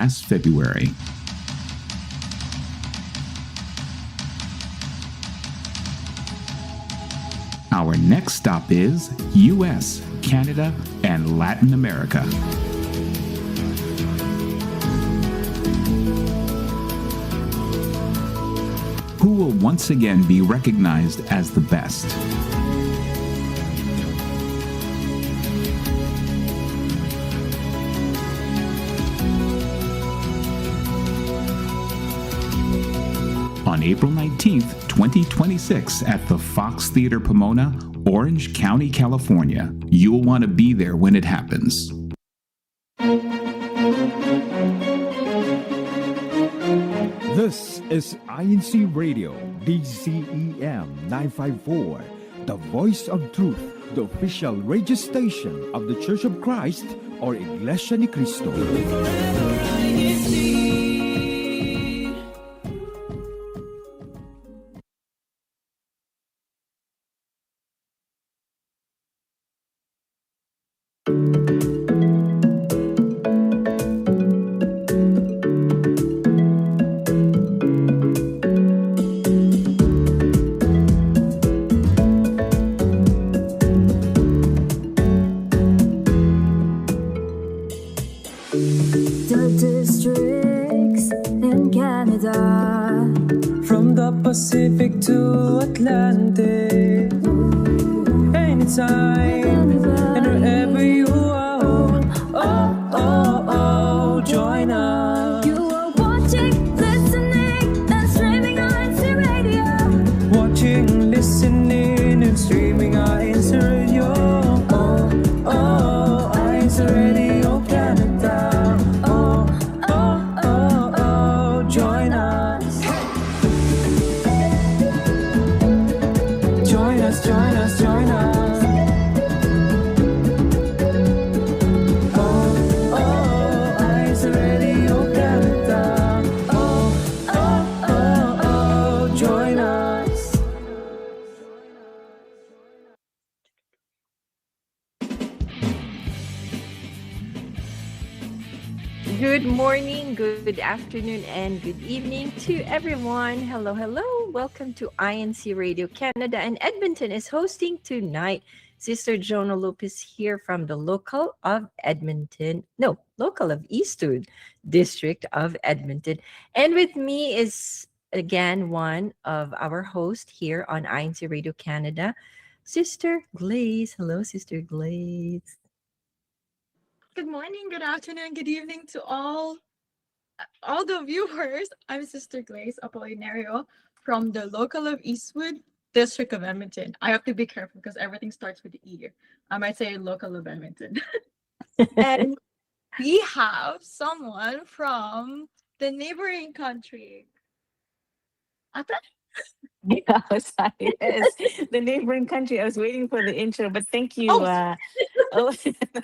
last February. Our next stop is US, Canada, and Latin America. Who will once again be recognized as the best? On April 19th, 2026 at the Fox Theater Pomona, Orange County, California. You'll want to be there when it happens. This is INCRadio, DCEM 954, the voice of truth, the official radio station of the Church of Christ or Iglesianicristo. Pacific to Atlantic, anytime and wherever you are. Join us. You are watching, listening, and streaming on INCRadio. Watching, listening, and streaming on INCRadio. INCRadio Canada. Join us. Join us, join us, join us. INCRadio Canada. Join us. Good morning, good afternoon, and good evening to everyone. Hello, hello. Welcome to INCRadio Canada, and Edmonton is hosting tonight. Sister Jonah Lopez here from the local of Eastwood, District of Edmonton. And with me is, again, one of our hosts here on INCRadio Canada, Sister Glaze. Hello, Sister Glaze. Good morning, good afternoon, good evening to all the viewers. I'm Sister Glaze Apolinario from the local of Eastwood, District of Edmonton. I have to be careful because everything starts with E. I might say local of Edmonton. And we have someone from the neighboring country. Ate? Yes, the neighboring country. I was waiting for the intro, but thank you.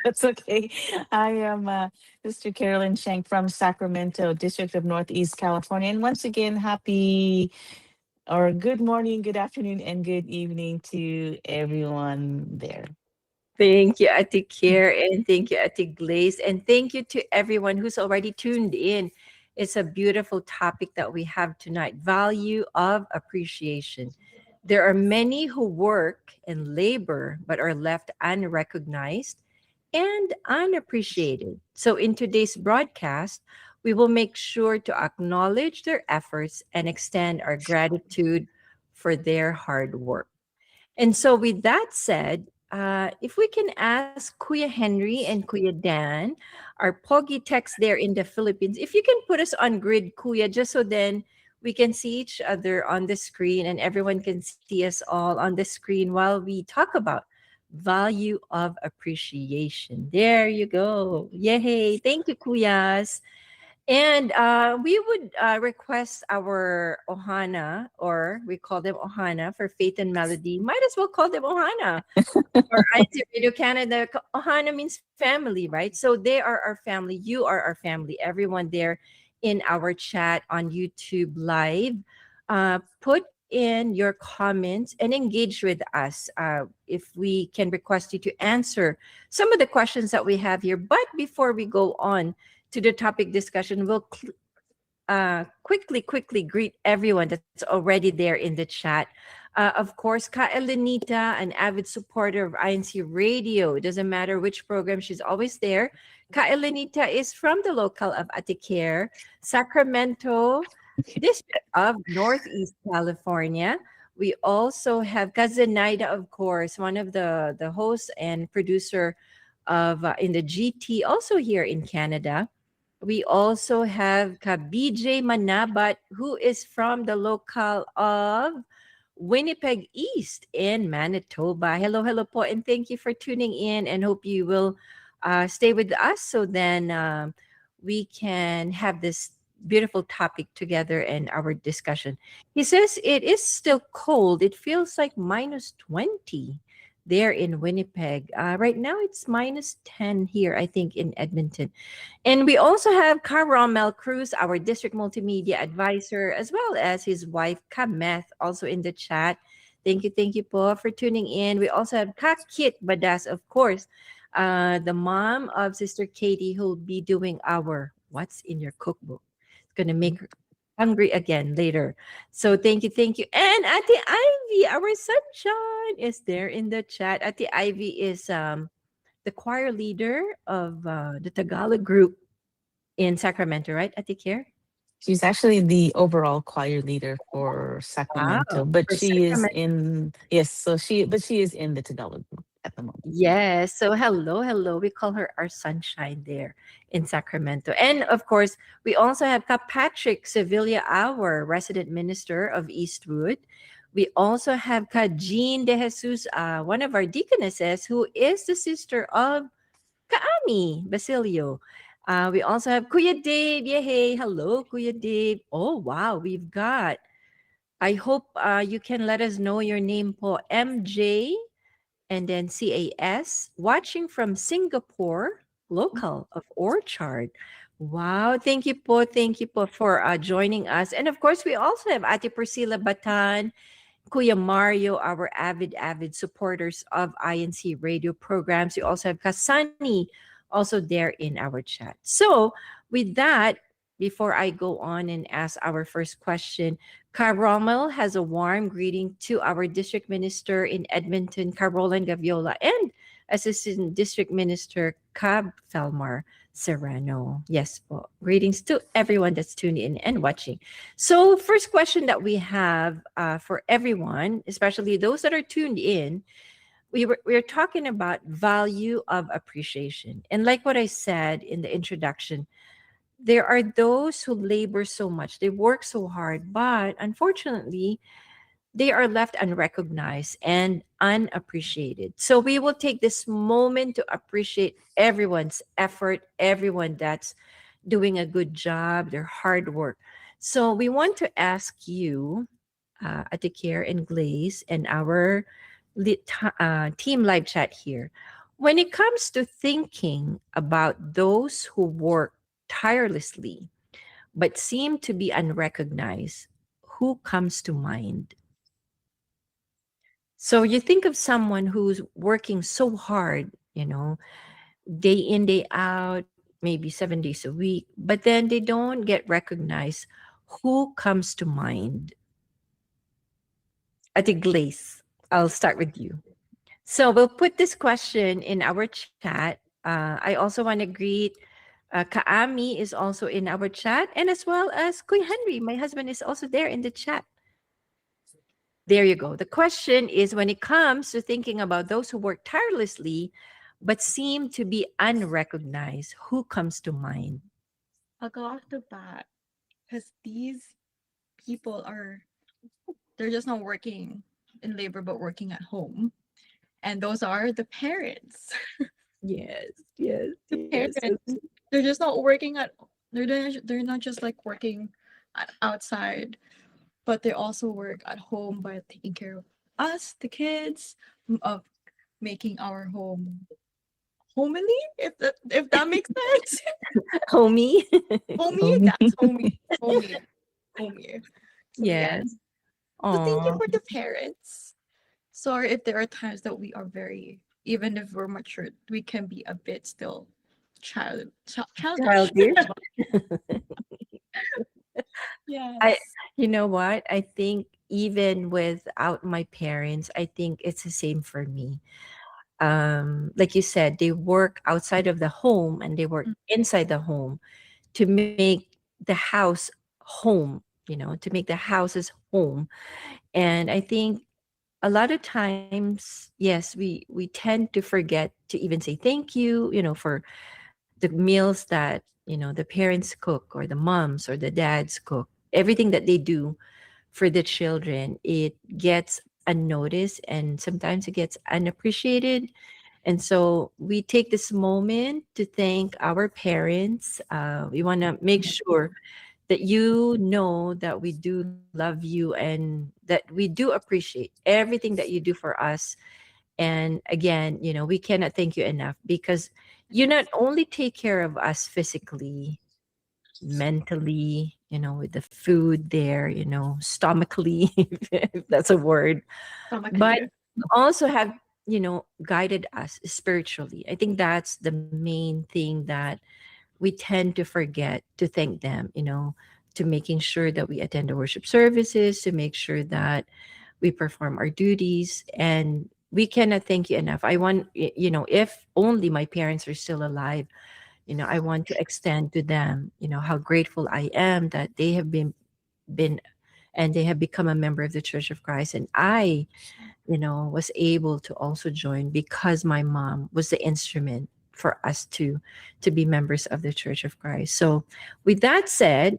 That's okay. I am Sister Carolyn Shank from Sacramento, District of Northeast California. And once again, good morning, good afternoon, and good evening to everyone there. Thank you, Ate Care, and thank you, Ate Glaze, and thank you to everyone who's already tuned in. It's a beautiful topic that we have tonight, value of appreciation. There are many who work and labor but are left unrecognized and unappreciated. So in today's broadcast, we will make sure to acknowledge their efforts and extend our gratitude for their hard work. And so with that said, if we can ask Kuya Henry and Kuya Dan, our Pogi techs there in the Philippines, if you can put us on grid, Kuya, just so then we can see each other on the screen and everyone can see us all on the screen while we talk about value of appreciation. There you go. Yay. Thank you, Kuyas. And we would request our Ohana, or we call them Ohana for Faith and Melody. Might as well call them Ohana. Or INCRadio Canada. Ohana means family, right? So they are our family. You are our family. Everyone there in our chat on YouTube Live. Put in your comments and engage with us. If we can request you to answer some of the questions that we have here. But before we go on to the topic discussion, we'll quickly greet everyone that's already there in the chat. Of course, Ka Elenita, an avid supporter of INC Radio. It doesn't matter which program, she's always there. Ka Elenita is from the local of Atiquer, Sacramento, district of Northeast California. We also have Kazenaida, of course, one of the hosts and producer of in the GT, also here in Canada. We also have Kabij Manabat, who is from the local of Winnipeg East in Manitoba. Hello po, and thank you for tuning in, and hope you will stay with us so then we can have this beautiful topic together in our discussion. He says it is still cold. It feels like minus 20 there in Winnipeg. Right now it's minus 10 here, I think, in Edmonton. And we also have Caramel Cruz, our district multimedia advisor, as well as his wife, Kameth, also in the chat. Thank you po for tuning in. We also have Kakit Badas, of course, the mom of Sister Katie, who'll be doing our What's in Your Cookbook. It's going to make her hungry again later. So thank you. And Ate Ivy, our sunshine, is there in the chat. Ate Ivy is the choir leader of the Tagalog group in Sacramento, right, Ate Kier? She's actually the overall choir leader for Sacramento, Wow, but for she is Sacramento. in she is in the Tagalog group at the moment. Yes. So hello. We call her our sunshine there in Sacramento. And of course, we also have Ka Patrick Sevilla, our resident minister of Eastwood. We also have Ka Jean De Jesus, one of our deaconesses, who is the sister of Kaami Basilio. We also have Kuya Dave. Yay. Hello, Kuya Dave. Oh, wow. We've got, I hope you can let us know your name po, MJ and then CAS, watching from Singapore, local of Orchard. Wow. Thank you po for joining us. And of course, we also have Ate Priscilla Batan, Kuya Mario, our avid supporters of INC radio programs. We also have Kasani also there in our chat. So with that, before I go on and ask our first question, Rommel has a warm greeting to our district minister in Edmonton, Carolan Gaviola, and Assistant District Minister Cab Felmar Serrano. Yes po. Greetings to everyone that's tuned in and watching. So first question that we have for everyone, especially those that are tuned in, we're talking about value of appreciation. And like what I said in the introduction, there are those who labor so much, they work so hard, but unfortunately, they are left unrecognized and unappreciated. So we will take this moment to appreciate everyone's effort, everyone that's doing a good job, their hard work. So we want to ask you, Atikir and Glaze, and our team live chat here, when it comes to thinking about those who work tirelessly but seem to be unrecognized, who comes to mind? So you think of someone who's working so hard, day in, day out, maybe 7 days a week, but then they don't get recognized. Who comes to mind? Ate Glaze, I'll start with you. So we'll put this question in our chat. I also want to greet Kaami is also in our chat, and as well as Kuy Henry, my husband, is also there in the chat. There you go. The question is, when it comes to thinking about those who work tirelessly but seem to be unrecognized, who comes to mind? I'll go off the bat because these people they're just not working in labor but working at home. And those are the parents. Yes. The parents. They're just not working they're not just like working outside, but they also work at home by taking care of us, the kids, of making our home homely, if that makes sense. Homie. Homey, that's homey. So, Yes. So thank you Aw. for the parents. Sorry if there are times that we are even if we're mature, we can be a bit still childish. Childish. I, Yes. you know what? I think even without my parents, I think it's the same for me. Like you said, they work outside of the home and they work Mm. inside the home to make the house home, to make the houses home. And I think a lot of times, yes, we tend to forget to even say thank you, for the meals that, the parents cook or the moms or the dads cook. Everything that they do for the children, it gets unnoticed and sometimes it gets unappreciated. And so we take this moment to thank our parents. We want to make sure that you know that we do love you and that we do appreciate everything that you do for us. And again, we cannot thank you enough because you not only take care of us physically, mentally, with the food there, stomachally, if that's a word, Stomach but clear. you also have, guided us spiritually. I think that's the main thing that we tend to forget to thank them, to making sure that we attend the worship services, to make sure that we perform our duties. And we cannot thank you enough. I want, if only my parents are still alive, I want to extend to them, how grateful I am that they have been and they have become a member of the Church of Christ. And I, was able to also join because my mom was the instrument for us to be members of the Church of Christ. So with that said,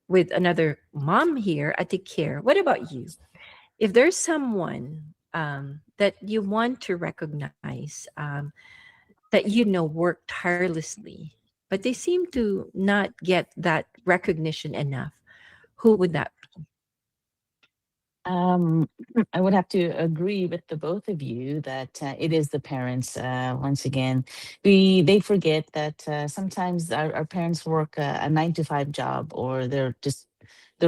with another mom here at the care, what about you? If there's someone that you want to recognize, that work tirelessly, but they seem to not get that recognition enough, who would that be? Um, I would have to agree with the both of you that it is the parents. Once again, they forget that sometimes our parents work a 9 to 5 job, or they're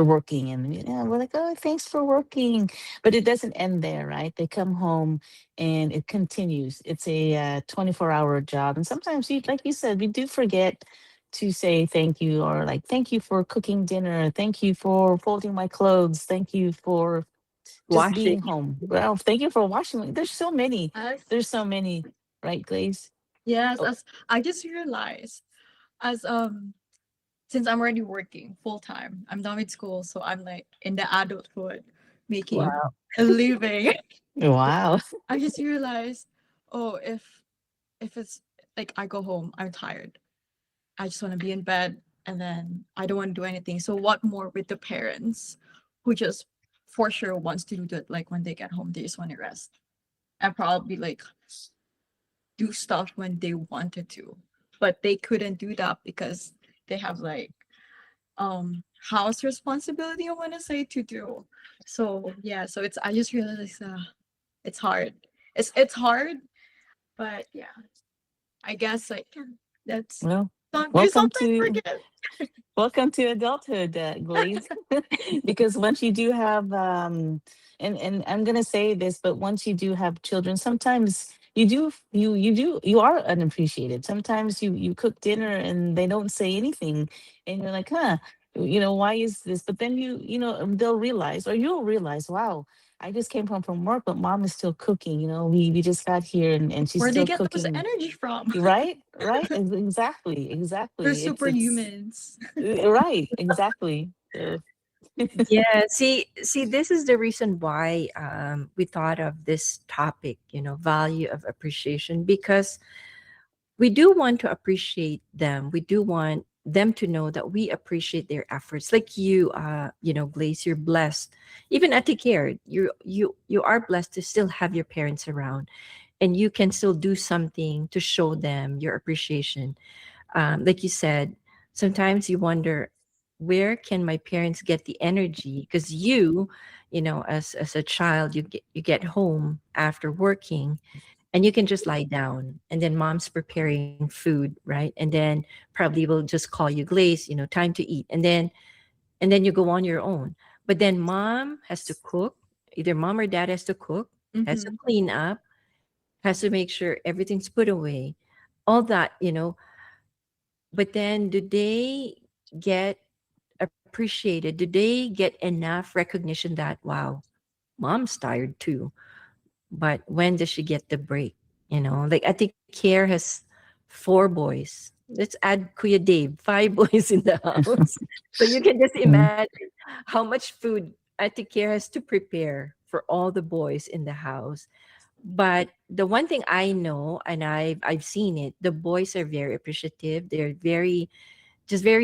working, and we're like, oh, thanks for working, but it doesn't end there, right? They come home and it continues. It's a 24-hour job, and sometimes like you said, we do forget to say thank you, or like, thank you for cooking dinner, thank you for folding my clothes, thank you for just Washing. being home. Well, thank you for watching. There's so many. As There's so many, right, Glaze? yes, Oh, as I just realized, as since I'm already working full time, I'm done with school, so I'm like in the adulthood, making Wow. a living. wow. I just realized, oh, if it's like I go home, I'm tired. I just want to be in bed, and then I don't want to do anything. So what more with the parents who just for sure wants to do that, like when they get home, they just want to rest and probably like do stuff when they wanted to, but they couldn't do that because they have like house responsibility, I want to say, to do. So yeah, so it's I just realized it's hard. It's hard, but yeah, I guess like that's Well, you welcome sometimes to forget. welcome to adulthood, Glaze. Because once you do have, and I'm gonna say this, but once you do have children, sometimes you are unappreciated. Sometimes you cook dinner and they don't say anything, and you're like, huh, why is this? But then they'll realize, or you'll realize, wow, I just came home from work, but mom is still cooking. We just got here, and she's Where they still get those cooking. energy from? Right, right, exactly, They're exactly. It's superhumans. right, exactly. So, Yeah, see, this is the reason why we thought of this topic, value of appreciation, because we do want to appreciate them. We do want them to know that we appreciate their efforts. Like you, Glaze, you're blessed. Even at the care, you are blessed to still have your parents around, and you can still do something to show them your appreciation. Like you said, sometimes you wonder, where can my parents get the energy? Because as a child, you get home after working, and you can just lie down, and then mom's preparing food, right? And then probably will just call you, Glaze, time to eat, and then you go on your own. But then mom has to cook. Either mom or dad has to cook, has to Mm-hmm. clean up, has to make sure everything's put away, all that. But then do they get appreciated? Do they get enough recognition that, wow, mom's tired too? But when does she get the break? Like I think Care has 4 boys. Let's add Kuya Dave, 5 boys in the house. So you can just Mhm. imagine how much food I think Care has to prepare for all the boys in the house. But the one thing I know, and I've seen it, the boys are very appreciative. They're very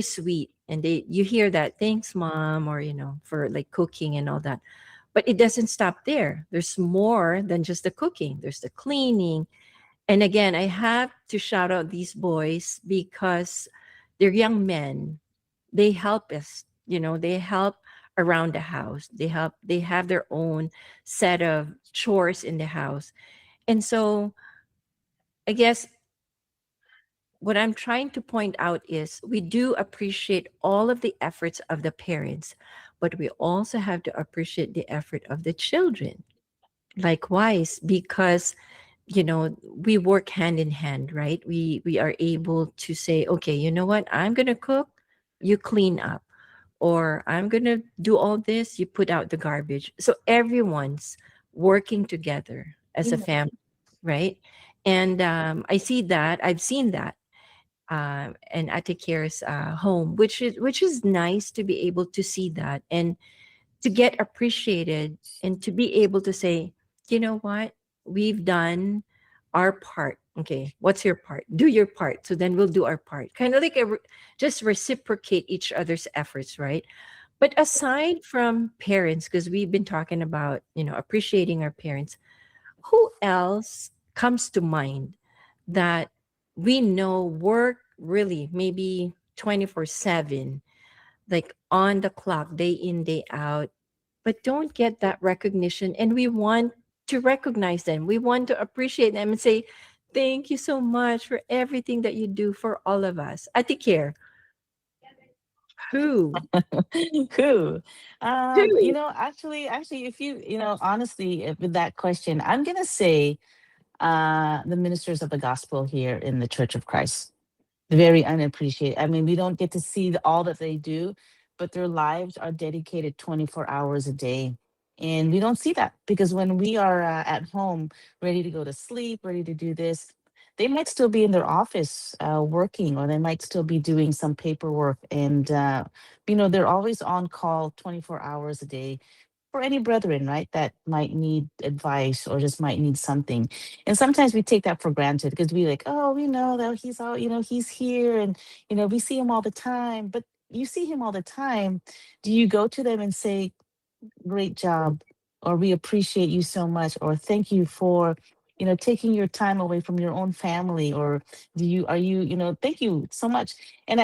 sweet, and you hear that, thanks mom, or for like cooking and all that. But it doesn't stop there. There's more than just the cooking. There's the cleaning. And again, I have to shout out these boys because they're young men. They help us, they help around the house. They have their own set of chores in the house. And so I guess what I'm trying to point out is we do appreciate all of the efforts of the parents, but we also have to appreciate the effort of the children. Likewise, because we work hand in hand, right? We are able to say, okay, you know what? I'm gonna cook, you clean up, or I'm gonna do all this, you put out the garbage. So everyone's working together as a family, right? And I've seen that and Atikare's home, which is nice to be able to see that and to get appreciated and to be able to say, you know what, we've done our part. Okay, what's your part? Do your part. So then we'll do our part. Kind of like just reciprocate each other's efforts, right? But aside from parents, because we've been talking about appreciating our parents, who else comes to mind that we know work really maybe 24/7, like on the clock, day in, day out, but don't get that recognition? And we want to recognize them. We want to appreciate them and say, thank you so much for everything that you do for all of us. I take care. Who? Who? Who? Actually, if honestly, with that question, I'm gonna say the ministers of the gospel here in the Church of Christ. Very unappreciated. I mean, we don't get to see all that they do, but their lives are dedicated 24 hours a day. And we don't see that because when we are at home, ready to go to sleep, ready to do this, they might still be in their office working, or they might still be doing some paperwork. And, they're always on call 24 hours a day for any brethren, right, that might need advice or just might need something. And sometimes we take that for granted because we like, oh, we know that he's all, he's here and, we see him all the time. But you see him all the time. Do you go to them and say, great job, or we appreciate you so much, or thank you for taking your time away from your own family, or are you thank you so much. And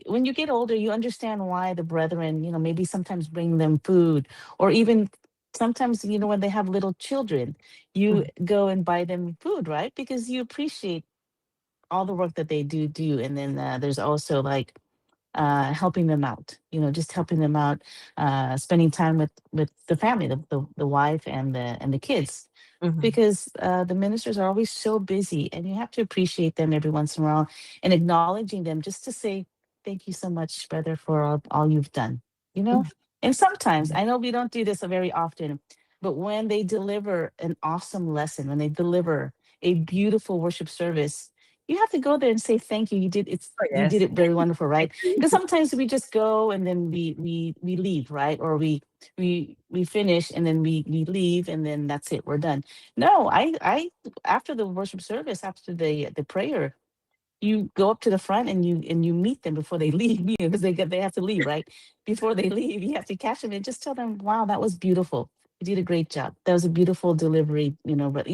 when you get older, you understand why the brethren maybe sometimes bring them food, or even sometimes when they have little children, you go and buy them food, right? Because you appreciate all the work that they do. And then there's also like helping them out, just helping them out, spending time with the family, the wife and the kids, Mhm. because the ministers are always so busy, and you have to appreciate them every once in a while and acknowledging them, just to say thank you so much, brother, for all you've done, you know. Mhm. And sometimes, I know we don't do this very often, but when they deliver an awesome lesson, when they deliver a beautiful worship service, you have to go there and say thank you. Oh, You did yes. it very wonderful, I right? agree. Because sometimes we just go and then we leave, right? Or we finish and then we leave and then that's it. We're done. No, I after the worship service, after the prayer, you go up to the front and you meet them before they leave, because they have to leave, right? Before they leave, you have to catch them and just tell them, "Wow, that was beautiful. You did a great job. That was a beautiful delivery." But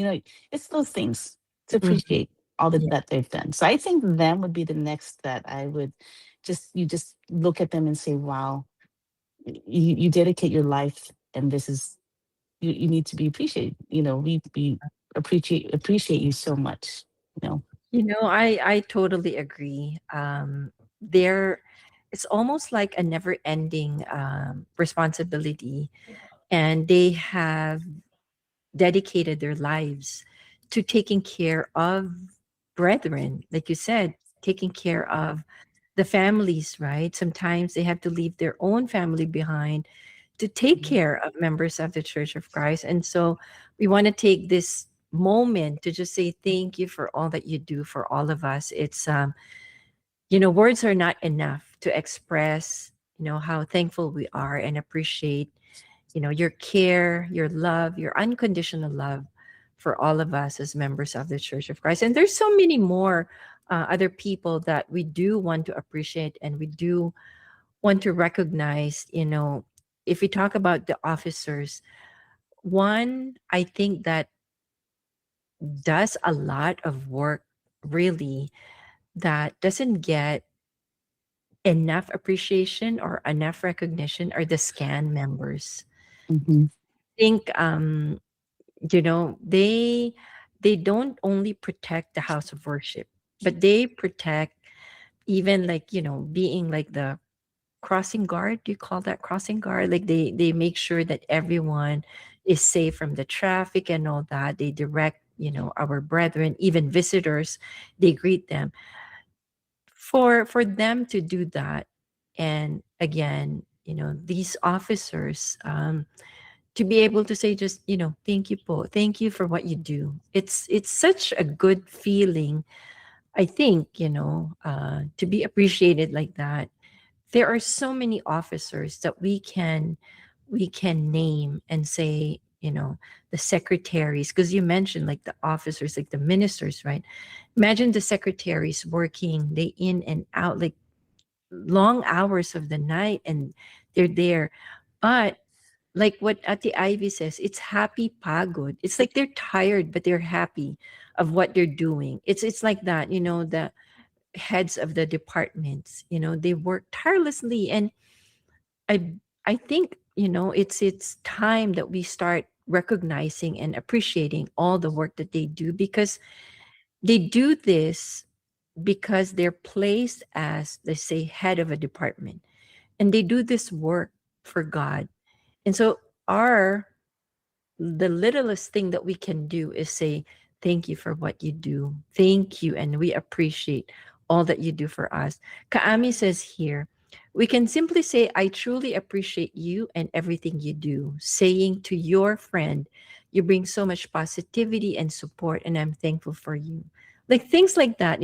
it's those things to Mhm. appreciate all Yeah. that they've done. So I think them would be the next that I would just look at them and say, "Wow, you dedicate your life, and this is you need to be appreciated. We appreciate you so much." You know. I totally agree. There, it's almost like a never-ending responsibility, and they have dedicated their lives to taking care of brethren, like you said, taking care of the families, right? Sometimes they have to leave their own family behind to take care of members of the Church of Christ. And so we want to take this moment to just say thank you for all that you do for all of us. It's words are not enough to express, how thankful we are and appreciate, your care, your love, your unconditional love for all of us as members of the Church of Christ. And there's so many more other people that we do want to appreciate and we do want to recognize. If we talk about the officers, one I think that does a lot of work really that doesn't get enough appreciation or enough recognition are the scan members. Mhm. I think they don't only protect the house of worship, but they protect even like being like the crossing guard. Do you call that crossing guard? Like they make sure that everyone is safe from the traffic and all that. They direct our brethren, even visitors, they greet them. For them to do that, and again, these officers, to be able to say just thank you po, thank you for what you do. It's such a good feeling, I think, to be appreciated like that. There are so many officers that we can name and say, the secretaries, because you mentioned like the officers, like the ministers, right? Imagine the secretaries working day in and out, like long hours of the night, and they're there. But like what Ate Ivy says, it's happy pagod. It's like they're tired, but they're happy of what they're doing. It's like that, the heads of the departments, they work tirelessly. And I think, it's time that we start recognizing and appreciating all the work that they do, because they do this because they're placed as, they say, head of a department, and they do this work for God. And so our the littlest thing that we can do is say thank you for what you do. Thank you, and we appreciate all that you do for us. Kaami says here, we can simply say, I truly appreciate you and everything you do. Saying to your friend, you bring so much positivity and support, and I'm thankful for you. Like things like that,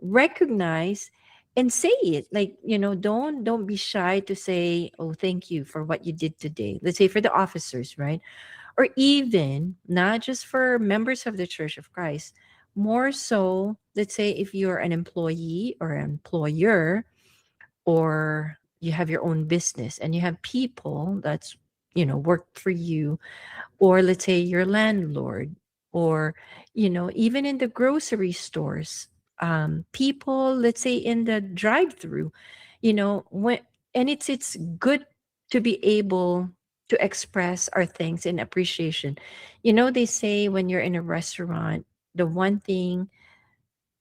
recognize and say it. Like, don't be shy to say, oh, thank you for what you did today. Let's say for the officers, right? Or even not just for members of the Church of Christ, more so, let's say if you're an employee or an employer, or you have your own business and you have people that's work for you, or let's say your landlord, or even in the grocery stores, people, let's say in the drive-through, when, and it's good to be able to express our thanks and appreciation. They say when you're in a restaurant, the one thing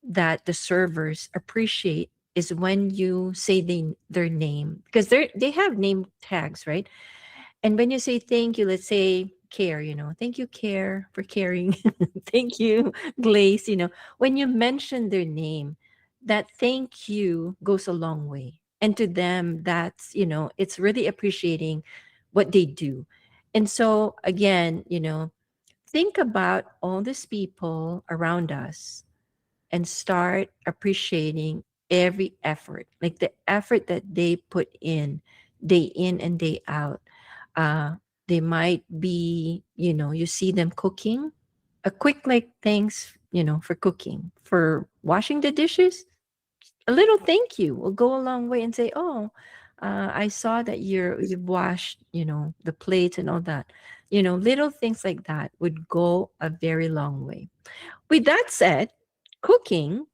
that the servers appreciate is when you say their name, because they have name tags, right? And when you say thank you, let's say Care, thank you, Care, for caring. Thank you, Glaze. When you mention their name, that thank you goes a long way. And to them, that's, it's really appreciating what they do. And so, again, think about all these people around us and start appreciating every effort, like the effort that they put in and day out. uh they might be, you see them cooking, a quick like thanks, for cooking, for washing the dishes, a little thank you will go a long way, and say, oh, I saw that you've washed, the plates and all that. Little things like that would go a very long way. With that said, cooking,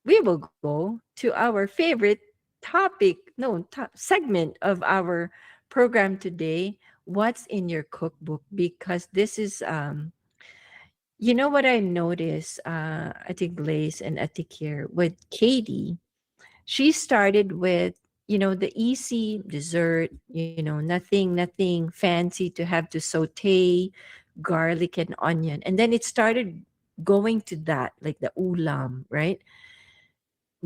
we will go to our favorite topic, no, segment of our program today. What's in your cookbook? Because this is, what I noticed, at Glaze and at Care with Katie. She started with, the easy dessert, nothing fancy to have to saute garlic and onion. And then it started going to that, like the ulam, right?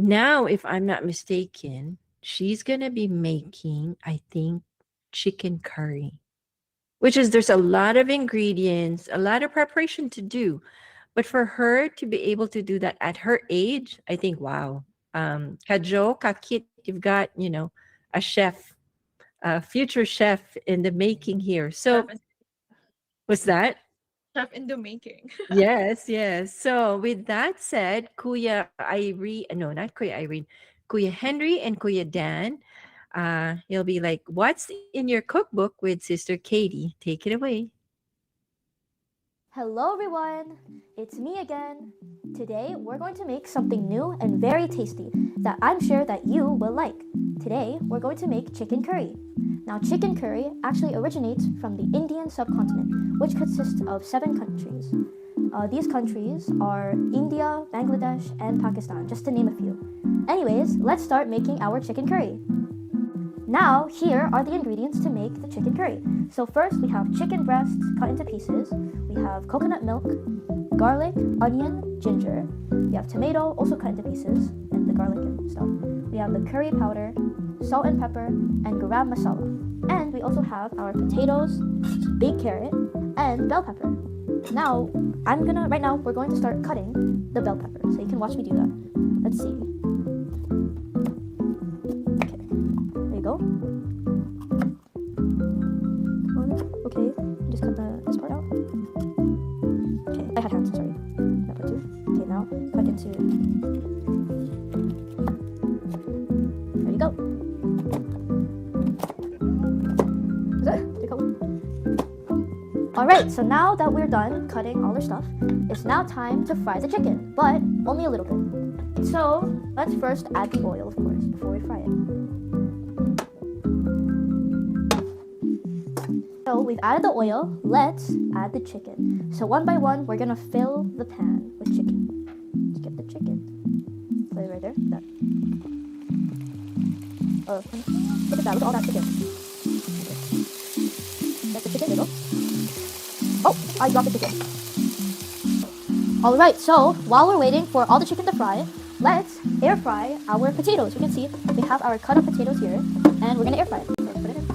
Now, if I'm not mistaken, she's going to be making, I think, chicken curry, which is there's a lot of ingredients, a lot of preparation to do. But for her to be able to do that at her age, I think, wow. Kajo, Kakit, you've got, a chef, a future chef in the making here. So, what's that? Chef in the making. Yes, yes. So with that said, Kuya Irene, no, not Kuya Irene, Kuya Henry and Kuya Dan, he'll be like, "What's in your cookbook with Sister Katie?" Take it away. Hello everyone, it's me again. Today we're going to make something new and very tasty that I'm sure that you will like. Today we're going to make chicken curry. Now chicken curry actually originates from the Indian subcontinent, which consists of 7 countries. These countries are India, Bangladesh, and Pakistan, just to name a few. Anyways, let's start making our chicken curry. Now, here are the ingredients to make the chicken curry. So first, we have chicken breasts cut into pieces. We have coconut milk, garlic, onion, ginger. We have tomato, also cut into pieces, and the garlic and stuff. We have the curry powder, salt and pepper, and garam masala. And we also have our potatoes, big carrot, and bell pepper. Now, right now, we're going to start cutting the bell pepper. So you can watch me do that. Let's see. Go. Okay, just cut this part out. Okay, I had hands, sorry. That part too. Okay, now cut into. There you go. Is it? Alright, so now that we're done cutting all our stuff, it's now time to fry the chicken, but only a little bit. So let's first add the oil, of course, before we fry it. So we've added the oil, let's add the chicken. So one by one, we're gonna fill the pan with chicken. Let's get the chicken. Put it right there, that. Oh, look at that, look at all that chicken. Okay. Get the chicken, there you go. Oh, I dropped the chicken. Alright, so while we're waiting for all the chicken to fry, let's air fry our potatoes. You can see we have our cut up potatoes here, and we're gonna air fry it. So let's put it in.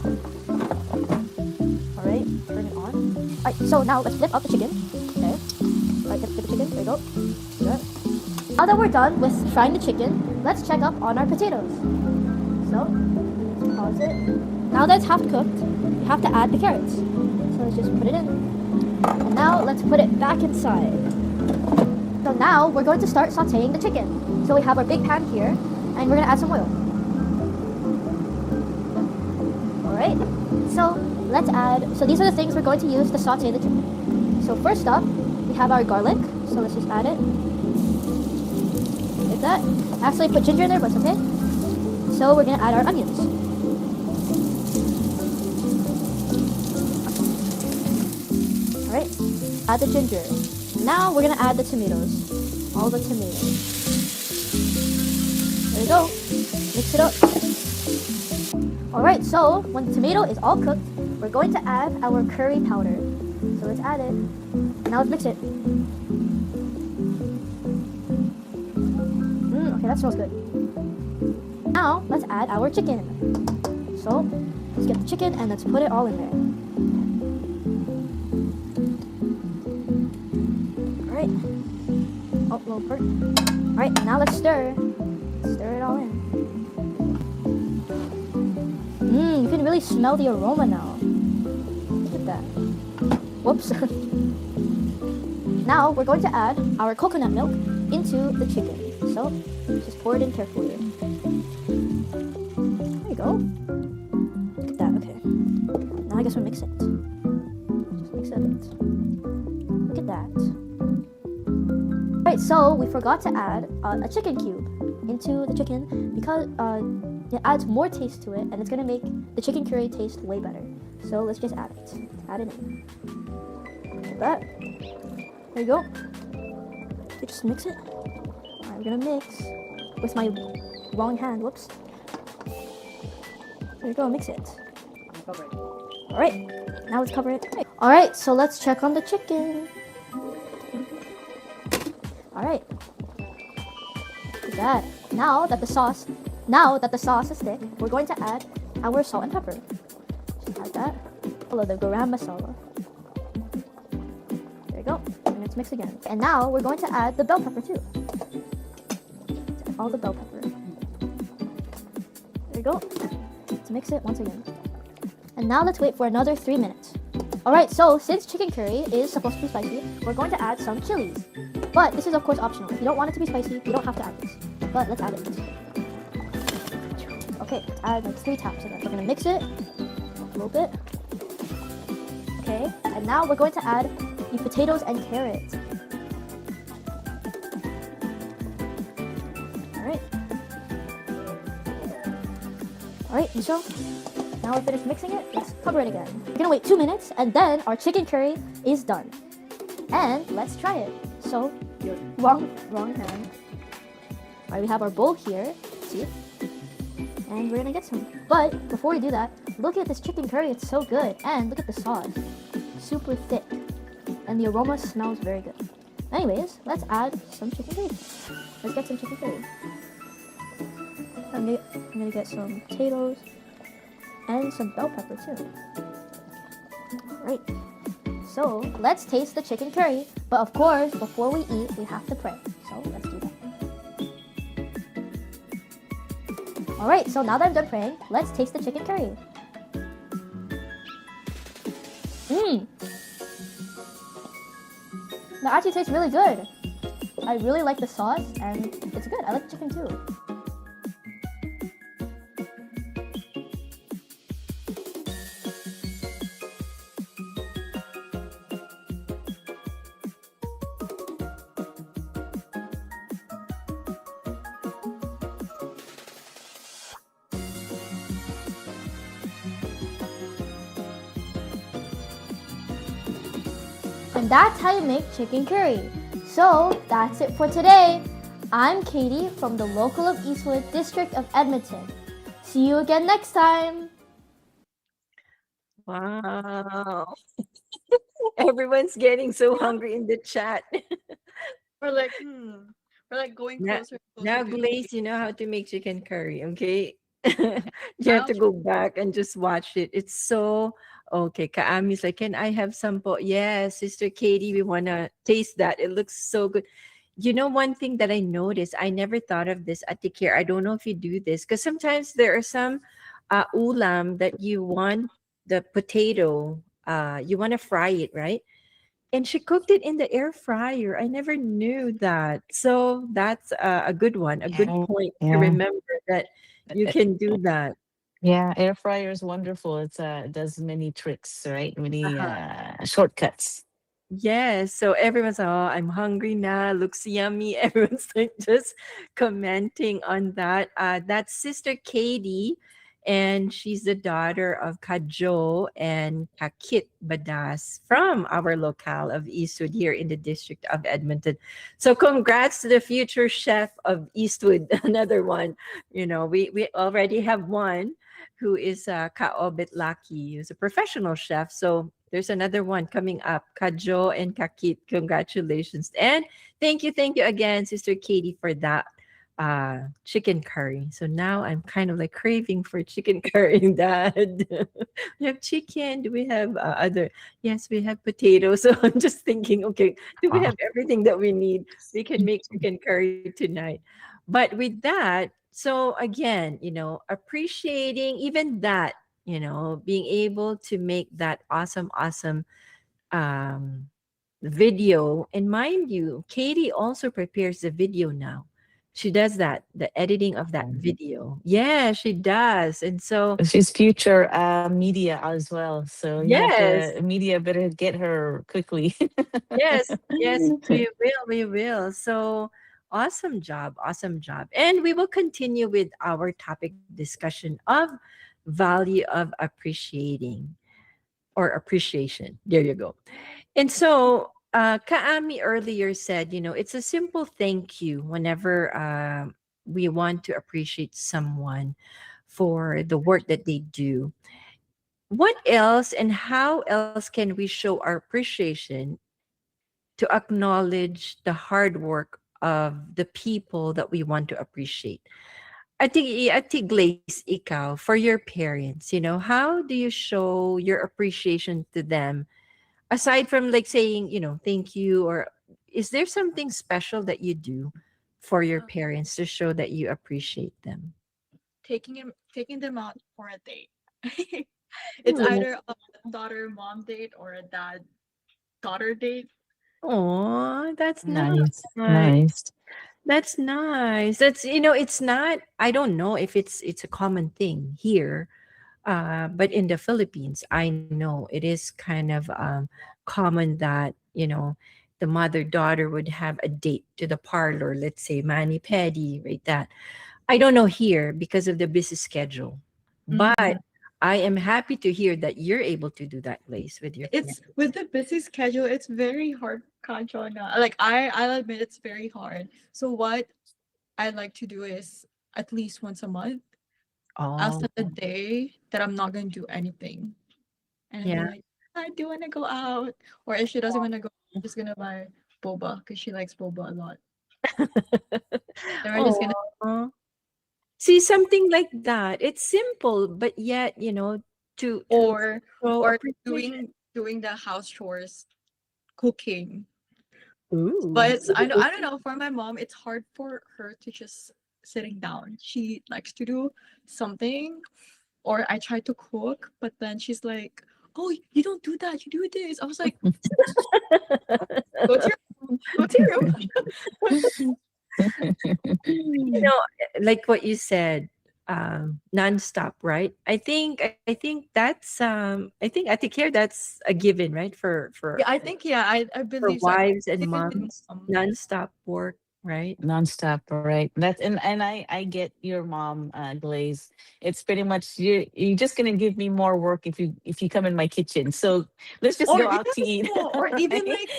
Alright, turn it on. Alright, so now let's flip up the chicken. Okay. Alright, get the chicken. There you go. Do that. Now that we're done with frying the chicken, let's check up on our potatoes. So, let's pause it. Now that it's half cooked, we have to add the carrots. So let's just put it in. And now let's put it back inside. So now we're going to start sauteing the chicken. So we have our big pan here, and we're gonna add some oil. Alright, so let's add, so these are the things we're going to use to saute the chicken. So first up, we have our garlic. So let's just add it. Like that. I actually put ginger in there, but it's okay. So we're gonna add our onions. Alright, add the ginger. Now we're gonna add the tomatoes. All the tomatoes. There you go. Mix it up. Alright, so when the tomato is all cooked, we're going to add our curry powder. So let's add it. Now let's mix it. Okay, that smells good. Now let's add our chicken. So let's get the chicken and let's put it all in there. Alright. Oh, little part. Alright, now let's stir. Stir it all in. You can really smell the aroma now. Look at that. Whoops. Now we're going to add our coconut milk into the chicken. So just pour it in carefully. There you go. Look at that. Okay. Now I guess we'll mix it. Just mix it a bit. Look at that. Alright, so we forgot to add a chicken cube into the chicken because it adds more taste to it and it's gonna make the chicken curry taste way better. So let's just add it. Add it in. Like that. There you go. Okay, just mix it. Alright, we're gonna mix with my wrong hand. Whoops. There you go, mix it. Alright, now let's cover it. Alright, so let's check on the chicken. Alright. Look at that. Now that the sauce is thick, we're going to add our salt and pepper. Just add that. All of the garam masala. There you go. And let's mix again. And now we're going to add the bell pepper too. All the bell pepper. There you go. Let's mix it once again. And now let's wait for another 3 minutes. Alright, so since chicken curry is supposed to be spicy, we're going to add some chilies. But this is of course optional. If you don't want it to be spicy, you don't have to add this. But let's add it. Okay, let's add like 3 taps of it. We're gonna mix it a little bit. Okay, and now we're going to add the potatoes and carrots. Alright, Michelle. Now we're finished mixing it. Let's cover it again. We're gonna wait 2 minutes, and then our chicken curry is done. And let's try it. So, wrong hand. Alright, we have our bowl here. See? And we're gonna get some. But before we do that, look at this chicken curry. It's so good. And look at the sauce. Super thick. And the aroma smells very good. Anyways, let's add some chicken curry. Let's get some chicken curry. I'm gonna get some potatoes and some bell pepper too. Alright, so let's taste the chicken curry. But of course, before we eat, we have to pray. So let's do that. Alright, so now that I'm done praying, let's taste the chicken curry. That actually tastes really good. I really like the sauce and it's good. I like the chicken too. And that's how you make chicken curry. So that's it for today. I'm Katie from the local of Eastwood, District of Edmonton. See you again next time. Wow. Everyone's getting so hungry in the chat. We're like going Now, closer. now, Glaze, you know how to make chicken curry, okay? You have to go back and just watch it. It's so okay. Kaami's like, can I have some po? Yes, Sister Katie, we want to taste that. It looks so good. You know, one thing that I noticed, I never thought of this at the care. I don't know if you do this because sometimes there are some ulam that you want the potato, you want to fry it, right? And she cooked it in the air fryer. I never knew that. So that's a good one, a good point to remember that you can do that. Yeah, air fryer is wonderful. It's does many tricks, right? Many shortcuts. Yes. So everyone's, oh, I'm hungry now. Looks yummy. Everyone's like just commenting on that. That's Sister Katie, and she's the daughter of Kajo and Kakit Badas from our locale of Eastwood here in the district of Edmonton. So congrats to the future chef of Eastwood. Another one. You know, we already have one who is Kaobet Laki, who's a professional chef. So there's another one coming up, Kajo and Kakit. Congratulations. And thank you again, Sister Katie, for that chicken curry. So now I'm kind of like craving for chicken curry, Dad. We have chicken. Do we have other? Yes, we have potatoes. So I'm just thinking, okay, do we have everything that we need? We can make chicken curry tonight. But with that, so again, you know, appreciating even that, you know, being able to make that awesome video. And mind you, Katie also prepares the video now. She does that, the editing of that video. Yeah, she does. And so She's future media as well. So you have yes, to, media better get her quickly. yes, we will. So awesome job. And we will continue with our topic discussion of value of appreciating or appreciation. There you go. And so Kaami earlier said, you know, it's a simple thank you whenever we want to appreciate someone for the work that they do. What else and how else can we show our appreciation to acknowledge the hard work of the people that we want to appreciate. Ati Glaze, ikaw, for your parents, how do you show your appreciation to them aside from like saying, thank you, or is there something special that you do for your Uh, parents to show that you appreciate them? taking them out for a date. It's Oh, either a daughter mom date or a dad daughter date. that's Nice, nice. nice. That's nice. It's not, I don't know if it's a common thing here, but in the Philippines, I know it is kind of common that, the mother daughter would have a date to the parlor, let's say mani pedi, right? That I don't know here because of the busy schedule, but Mhm. I am happy to hear that you're able to do that, Glaze, with your It's parents. with the busy schedule, it's very hard, Kanchona. Like I'll admit it's very hard. So what I like to do is at least once a month, I'll Oh, set a day that I'm not gonna do anything. And I'll be yeah. like, I do wanna go out. Or if she doesn't wanna go, I'm just gonna buy boba because she likes boba a lot. Then we're just gonna Oh, see, something like that. It's simple, but yet, to or show or appreciation. doing the house chores, cooking. But Ooh. I don't know, for my mom, it's hard for her to just sitting down. She likes to do something, or I try to cook, but then she's like, "Oh, you don't do that. You do this." I was like, "Go to your room. Go to your room." Like what you said, nonstop, right? I think I take care that's a given, right? Yeah, I think I For believe so. I wives and even with moms, mom. nonstop work, right? Nonstop, right? That's and I get your mom, Glaze. It's pretty much you're just gonna give me more work if you come in my kitchen. So let's just Or go even out to eat. or even Right?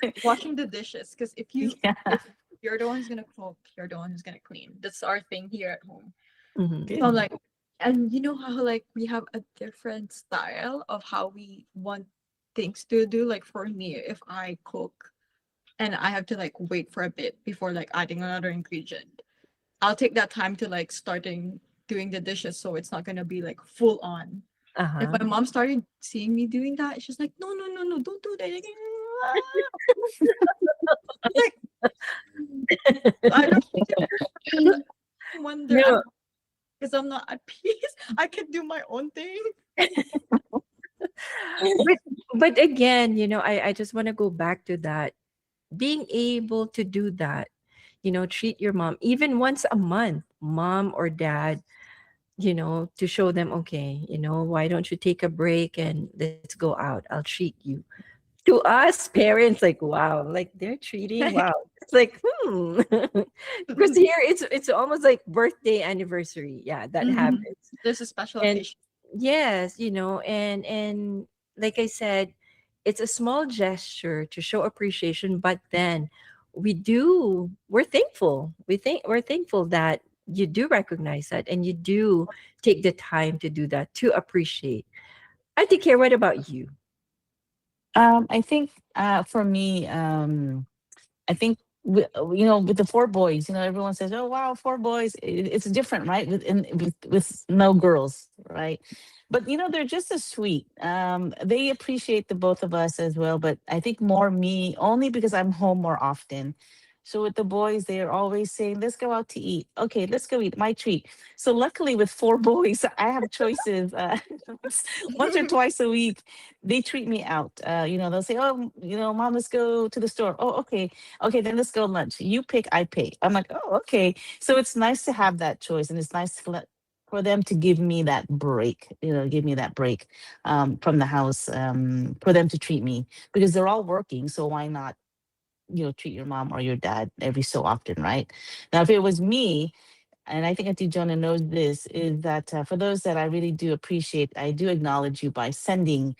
like washing the dishes. Because Yeah. if you're the one who's gonna cook, you're the one who's gonna clean. That's our thing here at home. Hmm. So I'm Good. like, and you know how like we have a different style of how we want things to do. Like for me, if I cook and I have to like wait for a bit before like adding another ingredient, I'll take that time to like starting doing the dishes so it's not gonna be like full on. If Uh-huh. my mom started seeing me doing that, she's like, no, no, no, no, don't do that. Like, like I don't wonder No, because I'm not at peace. I can do my own thing. but again, I just want to go back to that. Being able to do that, treat your mom even once a month, mom or dad, to show them, okay, why don't you take a break and let's go out? I'll treat you. To us parents, like, wow, like they're treating, wow. It's like, because here it's almost like birthday anniversary. Yeah, that Mhm. happens. There's a special And occasion. yes, and like I said, it's a small gesture to show appreciation, but then we're thankful. We're thankful that you do recognize that and you do take the time to do that to appreciate. I take care. What about you? I think for me, I think with the four boys, everyone says, "Oh wow, four boys." It's different, right? With no girls, right? But they're just as sweet. They appreciate the both of us as well, but I think more me only because I'm home more often. So with the boys, they're always saying, "Let's go out to eat." Okay, let's go eat. My treat. So luckily, with four boys, I have choices. Once or twice a week, they treat me out. They'll say, "Oh, mom, let's go to the store." Oh, okay, okay, then let's go lunch. You pick, I pay. I'm like, "Oh, okay." So it's nice to have that choice, and it's nice for them to give me that break. Give me that break from the house. For them to treat me because they're all working. So why not? Treat your mom or your dad every so often, right? Now, if it was me, and I think Auntie Jonah knows this, is that for those that I really do appreciate, I do acknowledge you by sending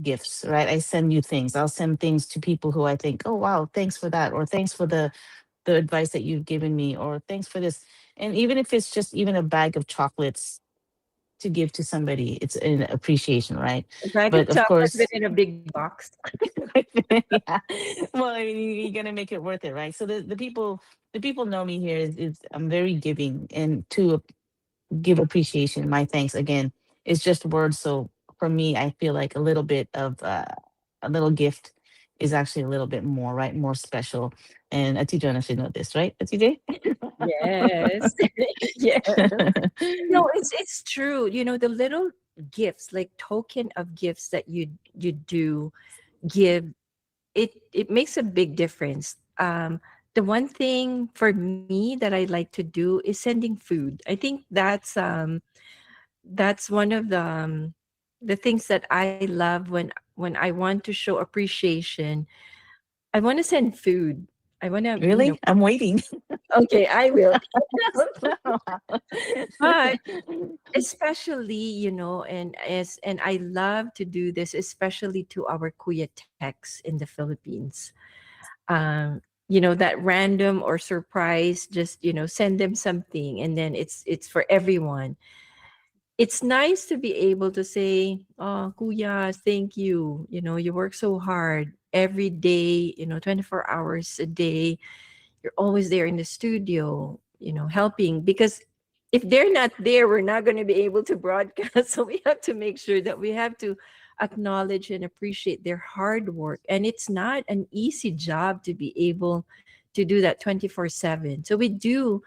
gifts, right? I send you things. I'll send things to people who I think, oh wow, thanks for that, or thanks for the advice that you've given me, or thanks for this. And even if it's just even a bag of chocolates, to give to somebody. It's an appreciation, right? Try to But of tell what's been course, in a big box. yeah. Well, I mean, you're gonna make it worth it, right? So the people know me here is I'm very giving, and to give appreciation, my thanks again, is just words. So for me, I feel like a little bit of a little gift is actually a little bit more, right? More special. And Ati Jonah should know this, right? Ati J? Yes. Yeah. No, it's true. The little gifts, like token of gifts that you do give, it makes a big difference. The one thing for me that I like to do is sending food. I think that's one of the things that I love when I want to show appreciation. I want to send food. I want to, Really? I'm waiting. okay, I will. But especially, and I love to do this, especially to our kuya techs in the Philippines. um that random or surprise, just send them something, and then it's for everyone. It's nice to be able to say, oh kuya, thank you, you work so hard every day, 24 hours a day. You're always there in the studio, helping, because if they're not there, we're not going to be able to broadcast. So we have to make sure that we have to acknowledge and appreciate their hard work. And it's not an easy job to be able to do that 24/7. So we do.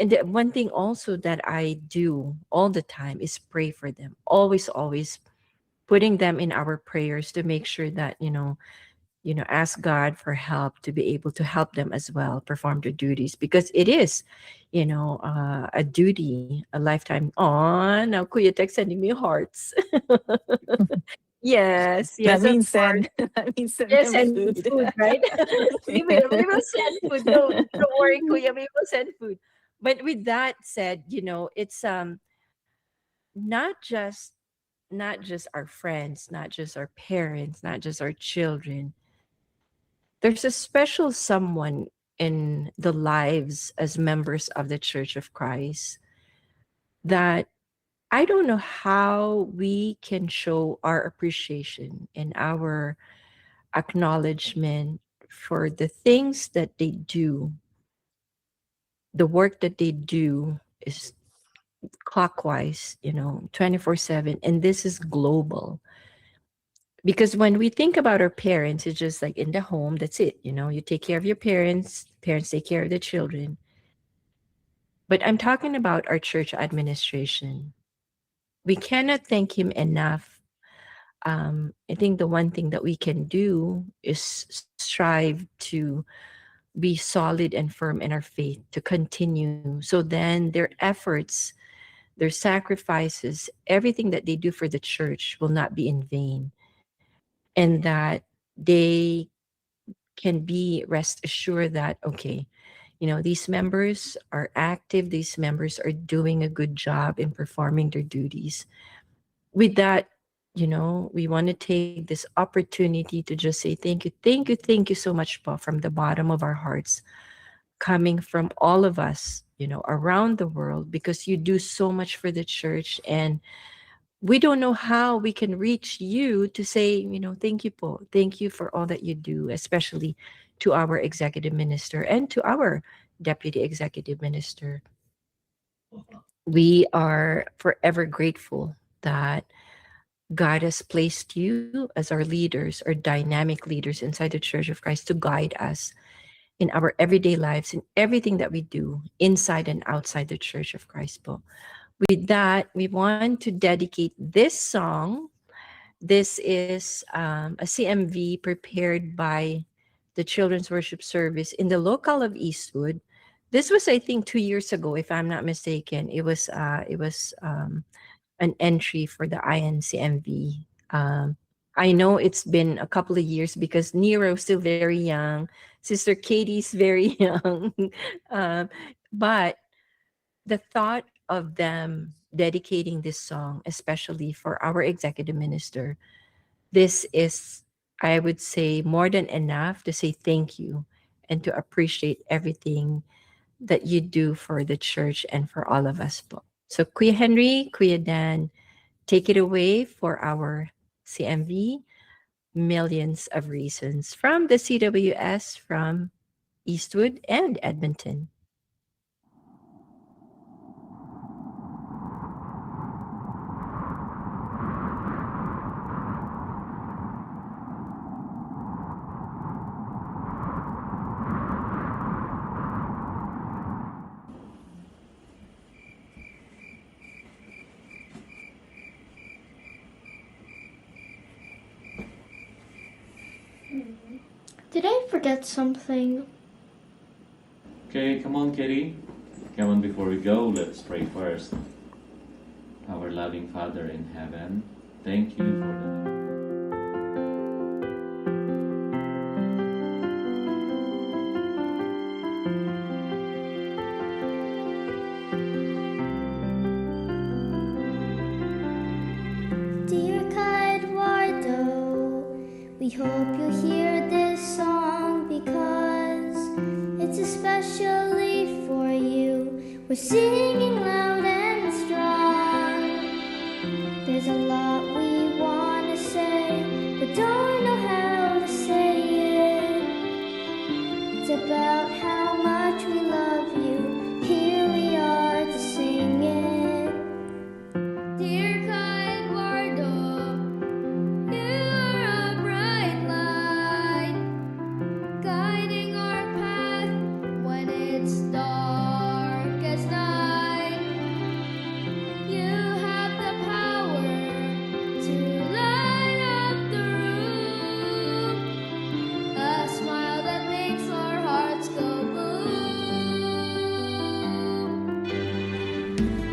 And the one thing also that I do all the time is pray for them. Always, always putting them in our prayers to make sure that, ask God for help to be able to help them as well perform their duties, because it is, a duty, a lifetime. Oh, now Kuya Tech sending me hearts. Yes, That yes, of means course. send. That means send Yes, them and food. food, right? We will send food. Don't worry, Kuya. We will send food. But with that said, it's not just not just our friends, not just our parents, not just our children. There's a special someone in the lives as members of the Church of Christ that I don't know how we can show our appreciation and our acknowledgement for the things that they do. The work that they do is clockwise, 24/7. And this is global. Because when we think about our parents, it's just like in the home, that's it. You take care of your parents take care of the children. But I'm talking about our church administration. We cannot thank him enough. I think the one thing that we can do is strive to be solid and firm in our faith, to continue. So then their efforts, their sacrifices, everything that they do for the church will not be in vain. And that they can be rest assured that, okay, these members are active, these members are doing a good job in performing their duties. With that, we want to take this opportunity to just say thank you so much, po, from the bottom of our hearts, coming from all of us, around the world, because you do so much for the church. And we don't know how we can reach you to say, thank you, po. Thank you for all that you do, especially to our executive minister and to our deputy executive minister. We are forever grateful that God has placed you as our leaders, our dynamic leaders inside the Church of Christ, to guide us in our everyday lives, in everything that we do inside and outside the Church of Christ, po. With that, we want to dedicate this song. This is a CMV prepared by the Children's Worship Service in the local of Eastwood. This was, I think, 2 years ago, if I'm not mistaken. It was an entry for the INCMV. I know it's been a couple of years because Nero's still very young, Sister Katie's very young, um, but the thought of them dedicating this song, especially for our executive minister, this is, I would say, more than enough to say thank you and to appreciate everything that you do for the church and for all of us. Po. So Kuya Henry, Kuya Dan, take it away for our CMV, Millions of Reasons, from the CWS from Eastwood and Edmonton. Did I forget something? Okay, come on, Kitty. Come on, before we go, let's pray first. Our loving Father in heaven, thank you for the... Dear Eduardo, we hope you hear this song because it's especially for you. We're singing loud and strong. There's a lot we want to say, but don't know how to say it. It's about how much we love you. Here we are to sing it. Dear Eduardo, you are a bright light, guiding our path when it's dark as night. You have the power to light up the room, a smile that makes our hearts go boom.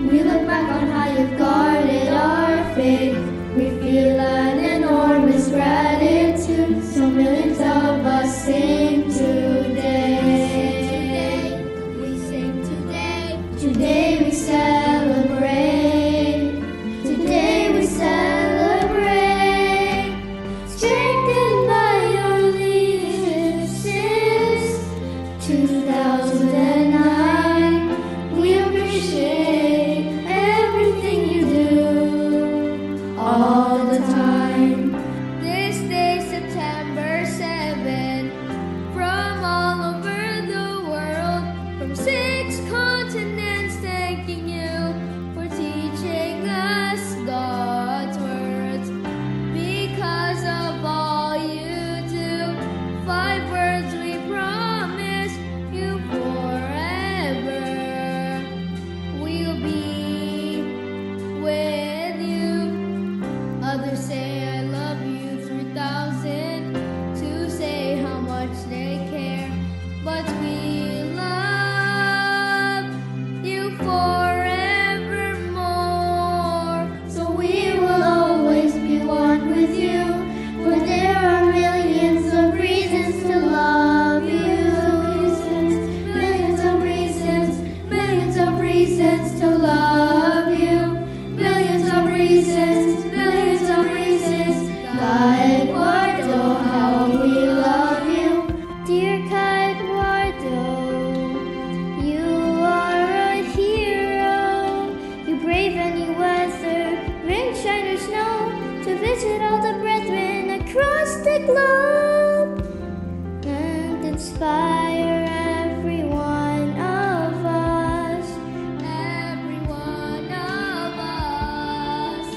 We look back on how you've guarded our faith. We feel an enormous gratitude. So millions of us sing today. We sing today. Today we celebrate. Today we celebrate. Strengthened by your leadership since 2009. We appreciate everything you do all the time. This day, September 7, from all over the world, from 6 continents, thanking you for teaching us God's words. Because of all you do, 5 words we promise you forever. We'll be with you. Others say I love you 3,000 to say how much they care, but we love you forevermore. So we will always be one with you, for there are millions of reasons to love you. Millions of reasons, millions of reasons to love you. Millions of reasons, millions of reasons. Eduardo, how we love you. Dear Eduardo, you are a hero. You brave any weather, rain, shine, or snow, to visit all the brethren across the globe and inspire every one of us. Every one of us,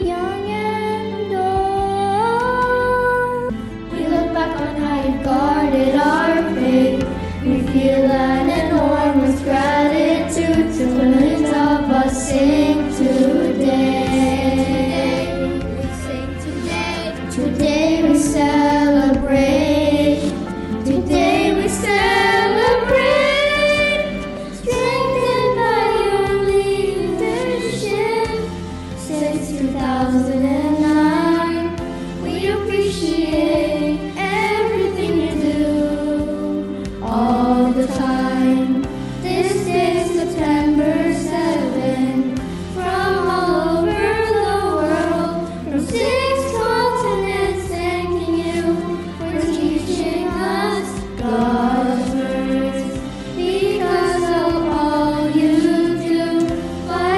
young and old. We look back on how you guarded our faith. We feel an enormous gratitude to millions of us sing today. We sing today. Today we celebrate. Today we celebrate. Strengthened by your leadership since 2009. We appreciate everything you do all the time. This day, September 7, from all over the world, from 6 continents, thanking you for teaching us God's words. Because of all you do, 5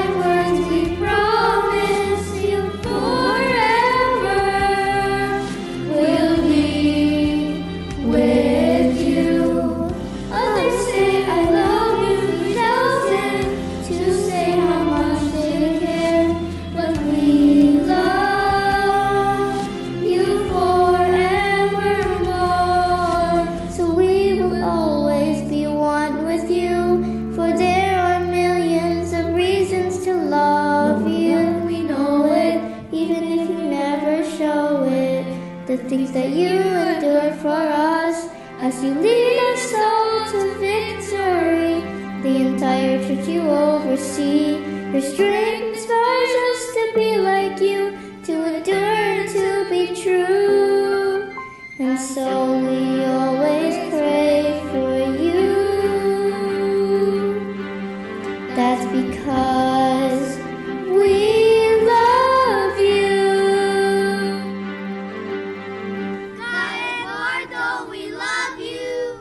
things that you endure for us. As you lead us all to victory, the entire church you oversee. Your strength inspires us to be like you, to endure and to be true. And so we always pray for you. That's because we love you. Eduardo, we love you.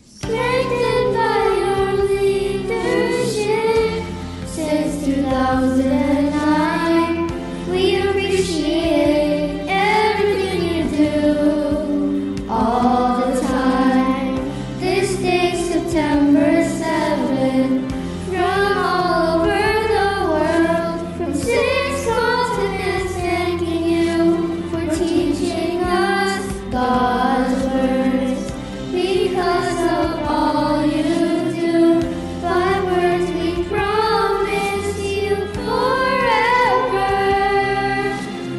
Strengthened by your leadership since 2009, we appreciate everything you do all the time. This day, September 7th, from all over the world, from 6 continents, thanking you for teaching us God's words. Because of all you do, by words we promise you forever.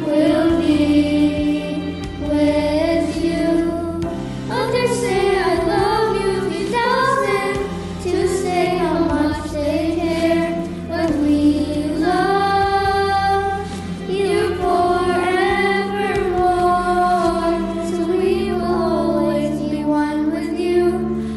We'll be with you. Others say I love you 3,000 to say how much they care, but we love you forevermore. So we will always be one with you,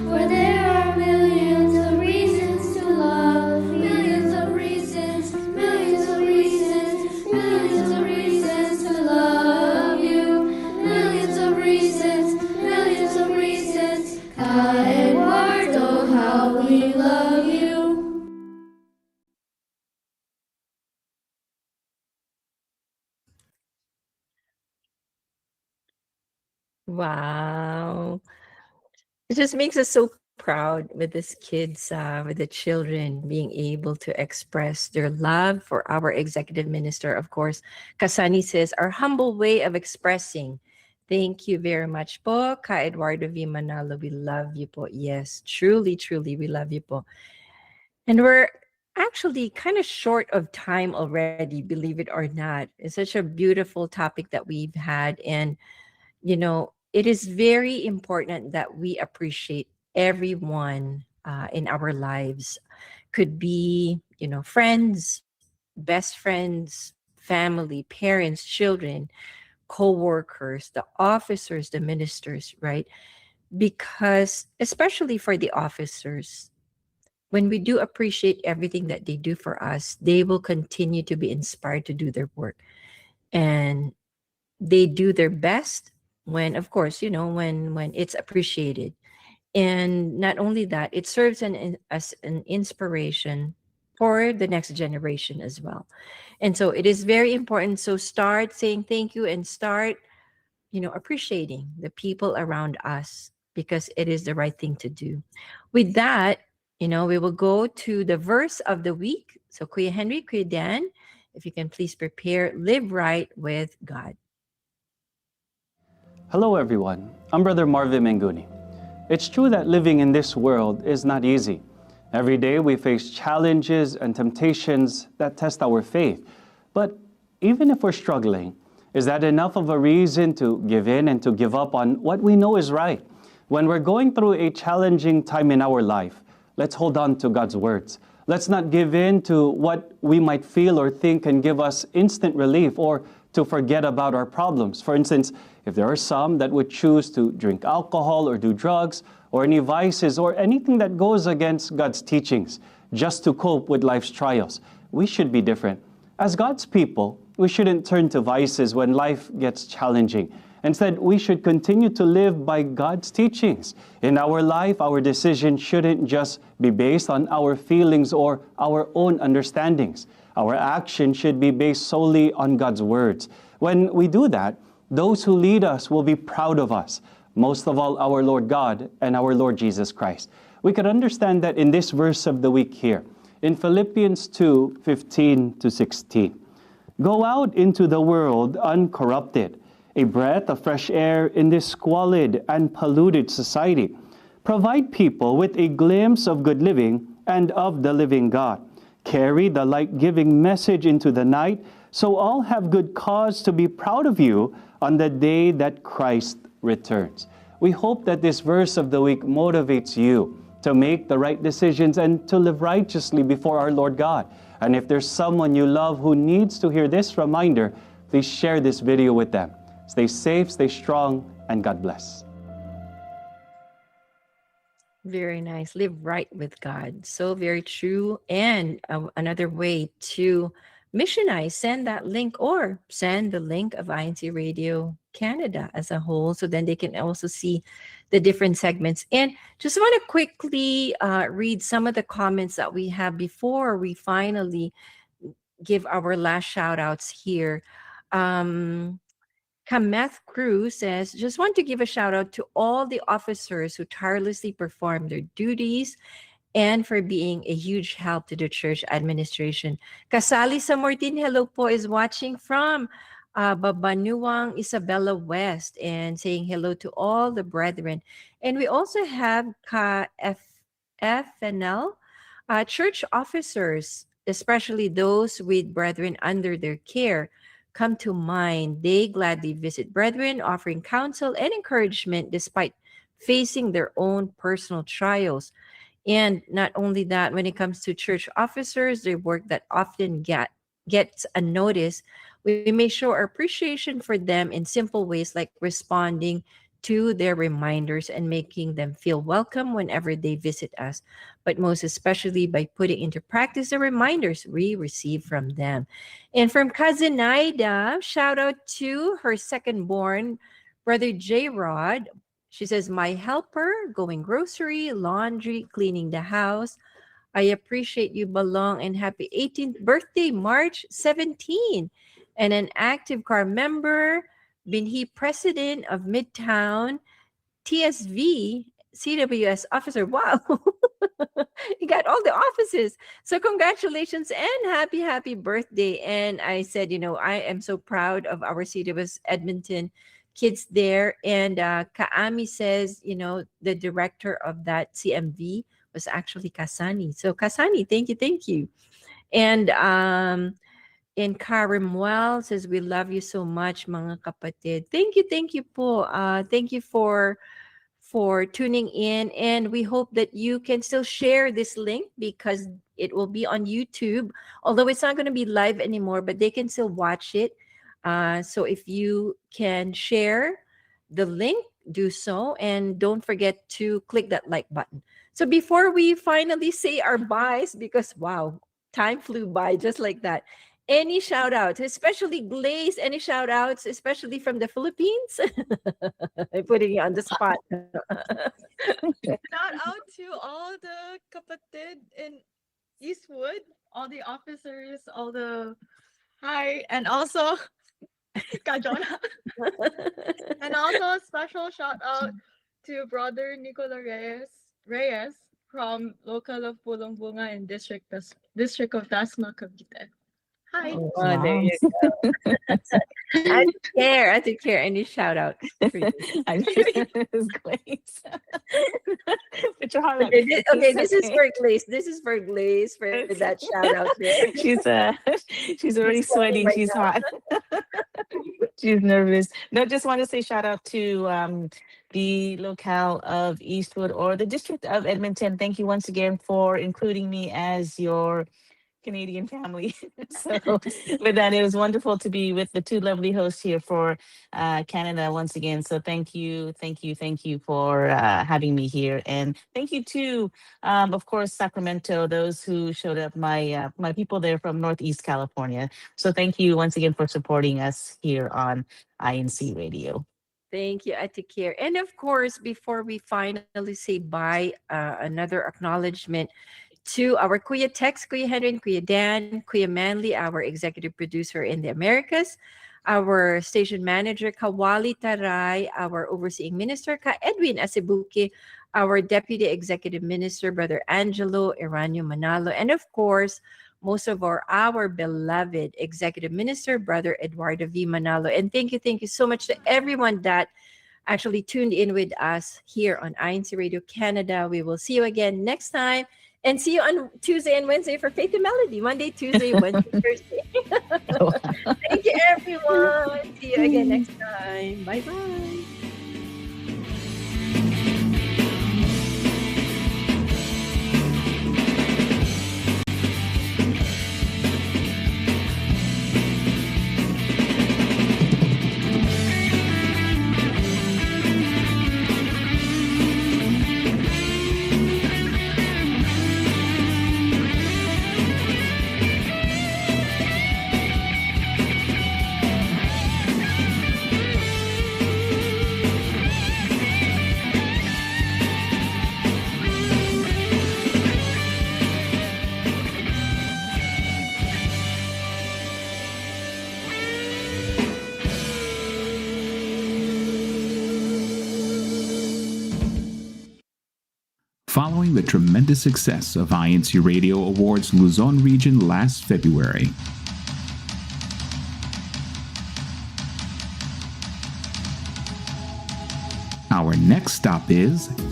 for there are millions of reasons to love, millions of reasons, millions of reasons, millions of reasons to love you, millions of reasons, millions of reasons. Eduardo, how we love you. Wow. It just makes us so proud with these kids, with the children being able to express their love for our executive minister. Of course, Kasani says, our humble way of expressing. Thank you very much po, Ka Eduardo V. Manalo. We love you po. Yes, truly, truly, we love you po. And we're actually kind of short of time already, believe it or not. It's such a beautiful topic that we've had. And, you know, it is very important that we appreciate everyone in our lives. Could be, you know, friends, best friends, family, parents, children, co-workers, the officers, the ministers, right? Because especially for the officers, when we do appreciate everything that they do for us, they will continue to be inspired to do their work. And they do their best when, of course, you know, when it's appreciated. And not only that, it serves as an inspiration for the next generation as well. And so it is very important. So start saying thank you and start, you know, appreciating the people around us, because it is the right thing to do. With that, you know, we will go to the verse of the week. So Kuya Henry, Kuya Dan, if you can please prepare, live right with God. Hello everyone, I'm Brother Marvin Menguni. It's true that living in this world is not easy. Every day we face challenges and temptations that test our faith. But even if we're struggling, is that enough of a reason to give in and to give up on what we know is right? When we're going through a challenging time in our life, let's hold on to God's words. Let's not give in to what we might feel or think can give us instant relief, or to forget about our problems. For instance, if there are some that would choose to drink alcohol or do drugs or any vices or anything that goes against God's teachings just to cope with life's trials, we should be different. As God's people, we shouldn't turn to vices when life gets challenging. Instead, we should continue to live by God's teachings. In our life, our decisions shouldn't just be based on our feelings or our own understandings. Our action should be based solely on God's words. When we do that, those who lead us will be proud of us, most of all our Lord God and our Lord Jesus Christ. We could understand that in this verse of the week here, in Philippians 2:15-16. Go out into the world uncorrupted, a breath of fresh air in this squalid and polluted society. Provide people with a glimpse of good living and of the living God. Carry the light-giving message into the night So all have good cause to be proud of you on the day that Christ returns. We hope that this verse of the week motivates you to make the right decisions and to live righteously before our Lord God. And if there's someone you love who needs to hear this reminder, please share this video with them. Stay safe, stay strong, and God bless. Very nice. Live right with God. So very true. And another way to missionize, send that link or send the link of INC Radio Canada as a whole, so then they can also see the different segments. And just want to quickly read some of the comments that we have before we finally give our last shout outs here. Kameth Cruz says, just want to give a shout out to all the officers who tirelessly perform their duties and for being a huge help to the church administration. Kasali Samortin, hello po, is watching from Babanuang, Isabela West, and saying hello to all the brethren. And we also have FNL, church officers, especially those with brethren under their care, come to mind. They gladly visit brethren, offering counsel and encouragement despite facing their own personal trials. And not only that, when it comes to church officers, their work that often gets unnoticed, we may show our appreciation for them in simple ways like responding to their reminders and making them feel welcome whenever they visit us, but most especially by putting into practice the reminders we receive from them. And from Cousin Ida, shout out to her second born, Brother J. Rod. She says, my helper, going grocery, laundry, cleaning the house. I appreciate you, Balong, and happy 18th birthday, March 17. And an active car member, Binhi president of Midtown, TSV, CWS officer. Wow. You got all the offices. So congratulations and happy birthday. And I said, I am so proud of our CWS Edmonton kids there. And Kaami says, the director of that CMV was actually Kasani. So Kasani, thank you. And Karim Well says, we love you so much, mga kapatid. Thank you po. Thank you for tuning in. And we hope that you can still share this link because it will be on YouTube. Although it's not going to be live anymore, but they can still watch it. So if you can share the link, do so. And don't forget to click that like button. So before we finally say our byes, because wow, time flew by just like that. Any shout outs, especially Glaze, any shout outs, especially from the Philippines? I'm putting you on the spot. Shout out to all the kapatid in Eastwood, all the officers, all the hi, and also Kajona. And also a special shout out to brother Nicola Reyes from local of Pulongbunga in District of Tasma, Cavite. Hi. Oh, wow. There you go. I take care. Any shout out? I'm Glaze. Put your heart up. Okay, this is for Glaze. This is for Glaze for that shout out there. She's already sweating. She's hot. She's nervous. No, just want to say shout out to the locale of Eastwood or the district of Edmonton. Thank you once again for including me as your Canadian family. So with that, it was wonderful to be with the two lovely hosts here for Canada once again. So thank you for having me here. And thank you to, of course, Sacramento, those who showed up, my people there from Northeast California. So thank you once again for supporting us here on INC Radio. Thank you, Ate Care. And of course, before we finally say bye, another acknowledgement to our Kuya Tex, Kuya Henry, and Kuya Dan, Kuya Manley, our executive producer in the Americas, our station manager, Kawali Taray, our overseeing minister, Ka Edwin Asibuke, our deputy executive minister, Brother Angelo Eranio Manalo, and of course, most of our beloved executive minister, Brother Eduardo V. Manalo. And thank you so much to everyone that actually tuned in with us here on INC Radio Canada. We will see you again next time. And see you on Tuesday and Wednesday for Faith and Melody. Monday, Tuesday, Wednesday, Thursday. Thank you, everyone. See you again next time. Bye-bye. Following the tremendous success of INCRadio Awards Luzon region last February, our next stop is